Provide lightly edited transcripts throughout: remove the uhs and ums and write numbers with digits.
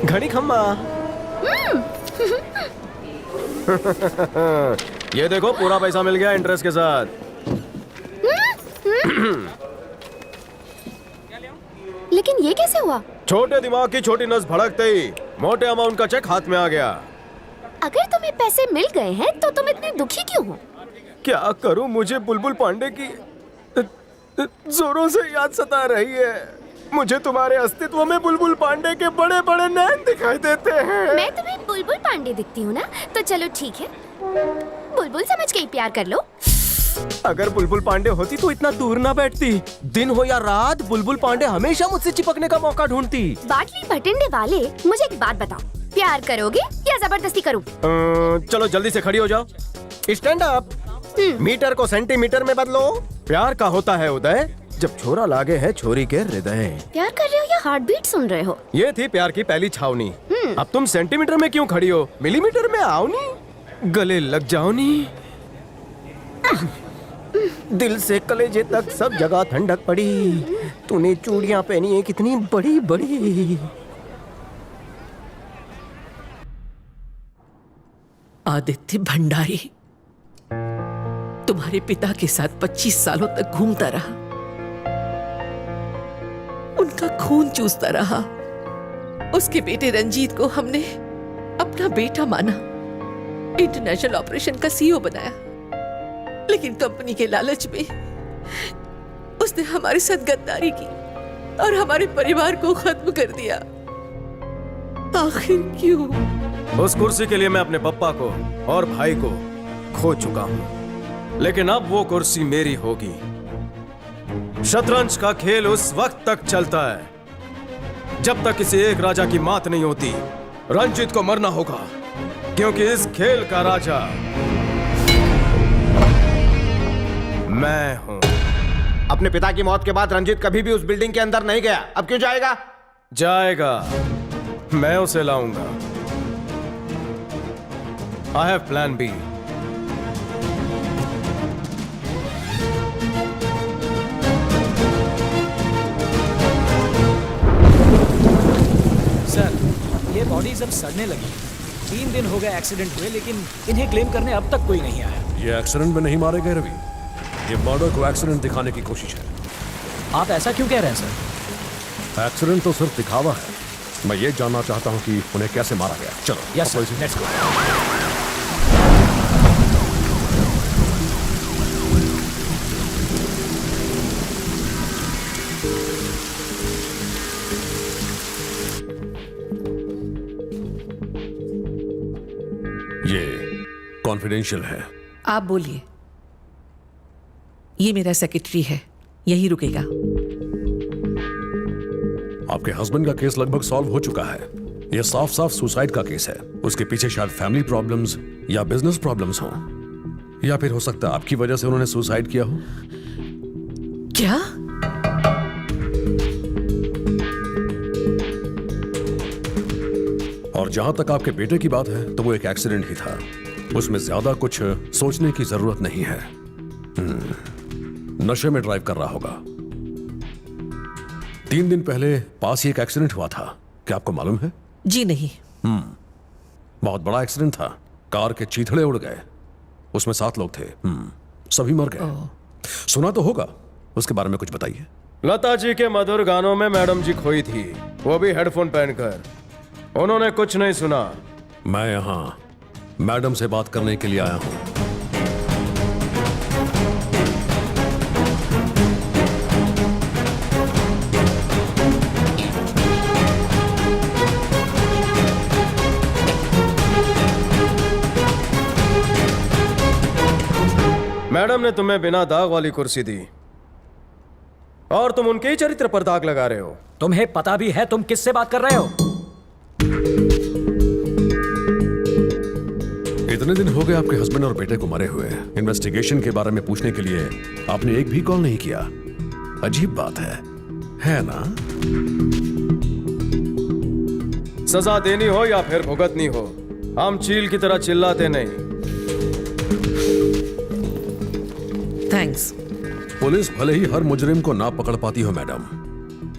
घड़ी खम्मा। ये देखो पूरा पैसा मिल गया इंटरेस्ट के साथ। लेकिन ये कैसे हुआ? छोटे दिमाग की छोटी नस भड़कते ही मोटे अमाउंट का चेक हाथ में आ गया। अगर तुम्हें पैसे मिल गए हैं तो तुम इतने दुखी क्यों हो? क्या करूं, मुझे बुलबुल पांडे की जोरों से याद सता रही है। मुझे तुम्हारे अस्तित्व में बुलबुल पांडे के बड़े बड़े नैन दिखाई देते हैं। मैं तुम्हें बुलबुल पांडे दिखती हूँ ना, तो चलो ठीक है, बुलबुल समझ के ही प्यार कर लो। अगर बुलबुल पांडे होती तो इतना दूर ना बैठती। दिन हो या रात बुलबुल पांडे हमेशा मुझसे चिपकने का मौका ढूंढती। बाटली भटिंडे वाले, मुझे एक बात बताओ, प्यार करोगे या जबरदस्ती करूं? चलो जल्दी से खड़ी हो जाओ। Stand up. मीटर को सेंटीमीटर में बदलो। प्यार का होता है उदय जब छोरा लागे है छोरी के हृदय। प्यार कर रहे हो या हार्ट बीट सुन रहे हो? ये थी प्यार की पहली छावनी। अब तुम सेंटीमीटर में क्यों खड़ी हो, मिलीमीटर में आओ नी, गले लग जाओ नी। दिल से कलेजे तक सब जगह ठंडक पड़ी। तूने चूड़ियां पहनी है कितनी बड़ी बड़ी। आदित्य भंडारी तुम्हारे पिता के साथ 25 सालों तक घूमता रहा, उनका खून चूसता रहा। उसके बेटे रंजीत को हमने अपना बेटा माना, इंटरनेशनल ऑपरेशन का सीईओ बनाया, लेकिन कंपनी के लालच में उसने हमारे साथ गद्दारी की और हमारे परिवार को खत्म कर दिया। आखिर क्यों? उस कुर्सी के लिए मैं अपने पप्पा को और भाई को खो चुका हूँ, लेकिन अब वो कुर्सी मेरी होगी। शतरंज का खेल उस वक्त तक चलता है जब तक किसी एक राजा की मात नहीं होती। रंजीत को मरना होगा क्योंकि इस खेल का राजा मैं हूं। अपने पिता की मौत के बाद रंजीत कभी भी उस बिल्डिंग के अंदर नहीं गया, अब क्यों जाएगा? जाएगा, मैं उसे लाऊंगा। I have plan B. Sir, ये बॉडीज अब सड़ने लगी। 3 दिन हो गए एक्सीडेंट हुए, लेकिन इन्हें क्लेम करने अब तक कोई नहीं आया। ये एक्सीडेंट में नहीं मारे गए रवि, ये मर्डर को एक्सीडेंट दिखाने की कोशिश है। आप ऐसा क्यों कह रहे हैं सर? एक्सीडेंट तो सिर्फ दिखावा है। मैं ये जानना चाहता हूँ कि उन्हें कैसे मारा गया। चलो। Yes sir, let's go. ये कॉन्फिडेंशियल है। आप बोलिए। ये मेरा सेक्रेटरी है, यही रुकेगा। आपके हस्बैंड का केस लगभग सॉल्व हो चुका है। यह साफ साफ सुसाइड का केस है। उसके पीछे शायद फैमिली प्रॉब्लम्स या बिजनेस प्रॉब्लम्स हो, या फिर हो सकता है आपकी वजह से उन्होंने सुसाइड किया हो। क्या? और जहां तक आपके बेटे की बात है तो वो एक एक्सीडेंट ही था, उसमें ज्यादा कुछ सोचने की जरूरत नहीं है। नशे में ड्राइव कर रहा होगा। 3 दिन पहले पास ही एक एक्सीडेंट हुआ था, क्या आपको मालूम है? जी नहीं। बहुत बड़ा एक्सीडेंट था, कार के चीथड़े उड़ गए, उसमें 7 लोग थे। सभी मर गए। सुना तो होगा, उसके बारे में कुछ बताइए। लता जी के मधुर गानों में मैडम जी खोई थी, वो भी हेडफोन पहनकर। उन्होंने कुछ नहीं सुना। मैं यहां मैडम से बात करने के लिए आया हूं। मैडम ने तुम्हें बिना दाग वाली कुर्सी दी और तुम उनके ही चरित्र पर दाग लगा रहे हो। तुम्हें पता भी है तुम किससे बात कर रहे हो? इतने दिन हो गए आपके हस्बैंड और बेटे को मरे हुए। इन्वेस्टिगेशन के बारे में पूछने के लिए आपने एक भी कॉल नहीं किया। अजीब बात है ना? सजा देनी हो या फिर भुगतनी हो, हम चील की तरह चिल्लाते नहीं। थैंक्स। पुलिस भले ही हर मुजरिम को ना पकड़ पाती हो मैडम,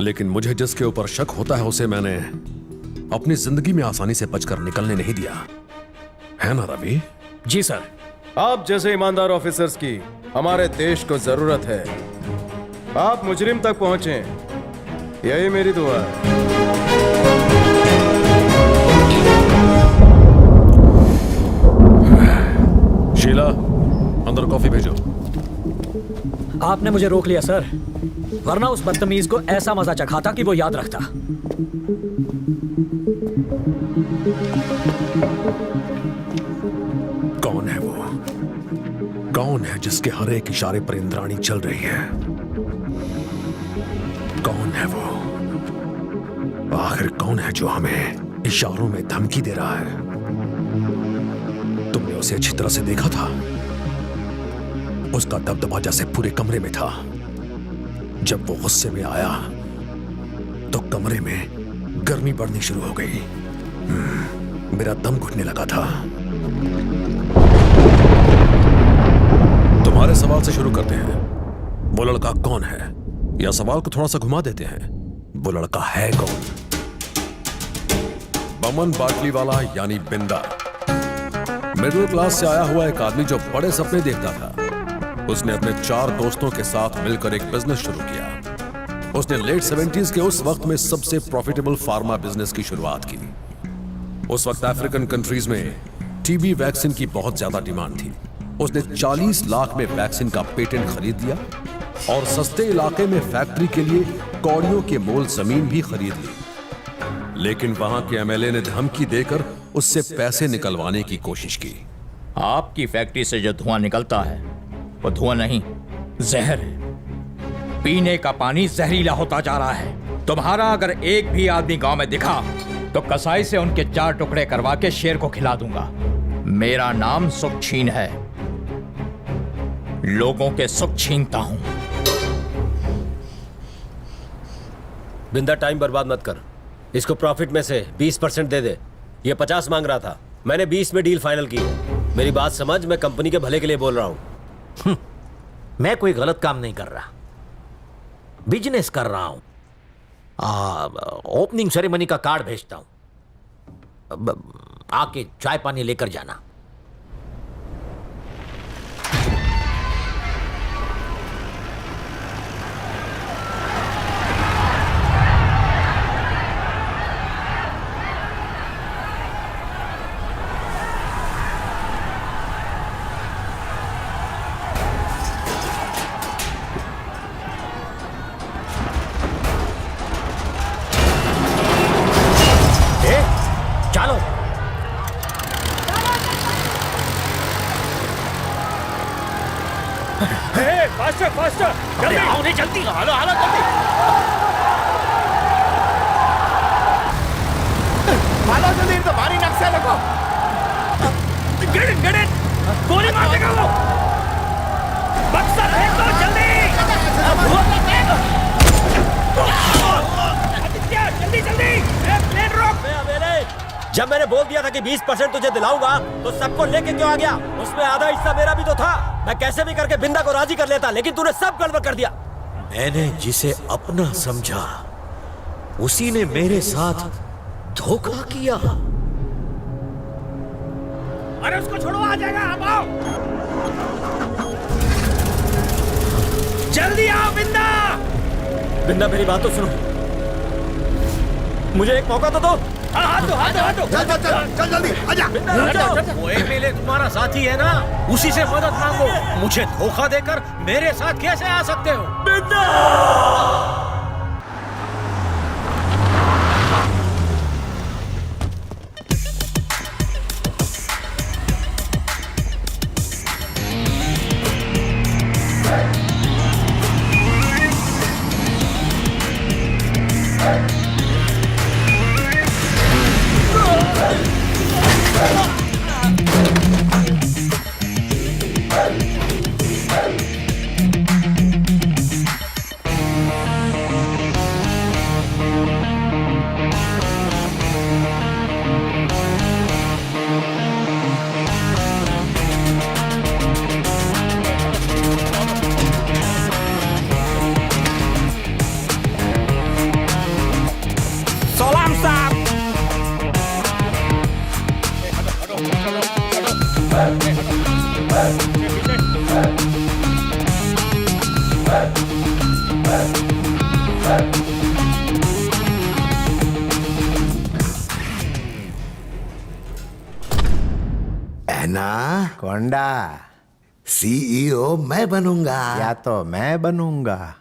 लेकिन मुझे जिसके ऊपर शक होता है उसे मैंने अपनी जिंदगी में आसानी से बचकर निकलने नहीं दिया, है ना रवि? जी सर। आप जैसे ईमानदार ऑफिसर्स की हमारे देश को जरूरत है। आप मुजरिम तक पहुंचे, यही मेरी दुआ है। शीला, अंदर कॉफी भेजो। आपने मुझे रोक लिया सर, वरना उस बदतमीज को ऐसा मजा चखाता कि वो याद रखता। कौन है वो? कौन है जिसके हर एक इशारे पर इंद्राणी चल रही है? कौन है वो? आखिर कौन है जो हमें इशारों में धमकी दे रहा है? तुमने उसे अच्छी तरह से देखा था? उसका दबदबा जैसे पूरे कमरे में था। जब वो गुस्से में आया तो कमरे में गर्मी बढ़नी शुरू हो गई। मेरा दम घुटने लगा था। तुम्हारे सवाल से शुरू करते हैं। वो लड़का कौन है? या सवाल को थोड़ा सा घुमा देते हैं, वो लड़का है कौन? बमन बाटलीवाला यानी बिंदा, मिडिल क्लास से आया हुआ एक आदमी जो बड़े सपने देखता था। उसने अपने 4 दोस्तों के साथ मिलकर एक बिजनेस शुरू किया। उसने लेट 70s के उस वक्त में सबसे प्रॉफिटेबल फार्मा बिजनेस की शुरुआत की। उस वक्त अफ्रीकन कंट्रीज में टीबी वैक्सीन की बहुत ज्यादा डिमांड थी। उसने 40 लाख में वैक्सीन का पेटेंट खरीद लिया और सस्ते इलाके में फैक्ट्री के लिए कौड़ियों के मोल जमीन भी खरीद ली। लेकिन वहां के एमएलए ने धमकी देकर उससे पैसे निकलवाने की कोशिश की। आपकी फैक्ट्री से जो धुआं निकलता है वो धुआं नहीं, जहर है। पीने का पानी जहरीला होता जा रहा है। तुम्हारा अगर एक भी आदमी गांव में दिखा तो कसाई से उनके 4 टुकड़े करवा के शेर को खिला दूंगा। मेरा नाम सुख छीन है, लोगों के सुख छीनता हूं। बिंदा, टाइम बर्बाद मत कर। इसको प्रॉफिट में से 20% दे दे। ये 50 मांग रहा था, मैंने 20 में डील फाइनल की है। मेरी बात समझ, मैं कंपनी के भले के लिए बोल रहा हूं। मैं कोई गलत काम नहीं कर रहा, बिजनेस कर रहा हूं। ओपनिंग सेरेमनी का कार्ड भेजता हूं, आके चाय पानी लेकर जाना। जब मैंने बोल दिया था कि 20% तुझे दिलाऊंगा तो सबको लेके क्यों आ गया? उसमें आधा हिस्सा मेरा भी तो था। मैं कैसे भी करके बिंदा को राजी कर लेता, लेकिन तूने सब गड़बड़ कर दिया। मैंने जिसे अपना समझा उसी ने मेरे साथ धोखा किया। अरे उसको छोड़ो, आ जाएगा। आप आओ, जल्दी आओ। बिंदा, बिंदा मेरी बात तो सुनो, मुझे एक मौका तो दो। हाथ दो। चल जल्दी आजा। वो एमएलए तुम्हारा साथी है ना, उसी से मदद मांगो। मुझे धोखा देकर मेरे साथ कैसे आ सकते हो? बिंदा, ना कोंडा सीईओ मैं बनूंगा। या तो मैं बनूंगा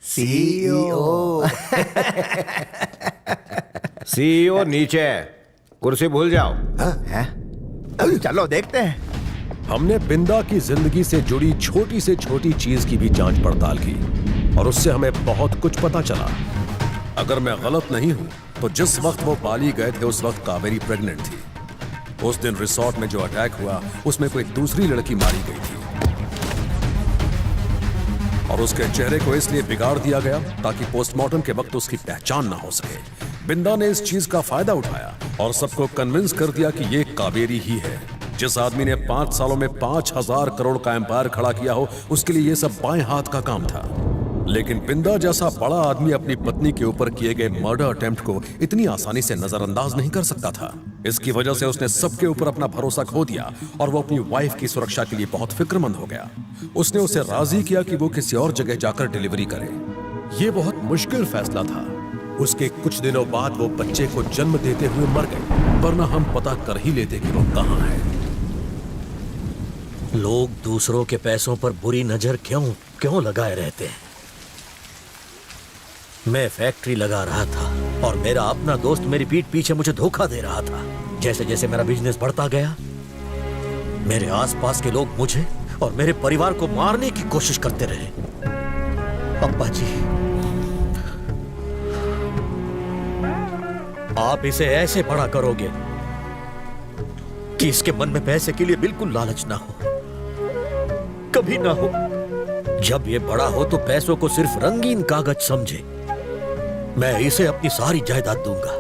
सीईओ। सीईओ नीचे है, कुर्सी भूल जाओ। है? चलो देखते हैं। हमने बिंदा की जिंदगी से जुड़ी छोटी से छोटी चीज की भी जांच पड़ताल की और उससे हमें बहुत कुछ पता चला। अगर मैं गलत नहीं हूं तो जिस वक्त वो पाली गए थे उस वक्त कावेरी प्रेग्नेंट थी। उस दिन रिसोर्ट में जो अटैक हुआ उसमें कोई दूसरी लड़की मारी गई थी और उसके चेहरे को इसलिए बिगाड़ दिया गया ताकि पोस्टमार्टम के वक्त उसकी पहचान ना हो सके। बिंदा ने इस चीज का फायदा उठाया और सबको कन्विंस कर दिया कि ये कावेरी ही है। जिस आदमी ने 5 सालों में 5,000 करोड़ का एम्पायर खड़ा किया हो उसके लिए यह सब बाएं हाथ का काम था। लेकिन बिंदा जैसा बड़ा आदमी अपनी पत्नी के ऊपर किए गए मर्डर अटेम्प्ट को इतनी आसानी से नजरअंदाज नहीं कर सकता था। इसकी वजह से उसने सबके ऊपर अपना भरोसा खो दिया और वो अपनी वाइफ की सुरक्षा के लिए बहुत फिक्रमंद हो गया। उसने उसे राजी किया कि वो किसी और जगह जाकर डिलीवरी करे। ये बहुत मुश्किल फैसला था। उसके कुछ दिनों बाद वो बच्चे को जन्म देते हुए मर गई, वरना हम पता कर ही लेते कि वो कहां है। लोग दूसरों के पैसों पर बुरी नजर क्यों लगाए रहते हैं? मैं फैक्ट्री लगा रहा था और मेरा अपना दोस्त मेरी पीठ पीछे मुझे धोखा दे रहा था। जैसे जैसे मेरा बिजनेस बढ़ता गया, मेरे आसपास के लोग मुझे और मेरे परिवार को मारने की कोशिश करते रहे। अब्बा जी, आप इसे ऐसे बड़ा करोगे कि इसके मन में पैसे के लिए बिल्कुल लालच ना हो, कभी ना हो। जब ये बड़ा हो तो पैसों को सिर्फ रंगीन कागज समझे। मैं इसे अपनी सारी जायदाद दूंगा।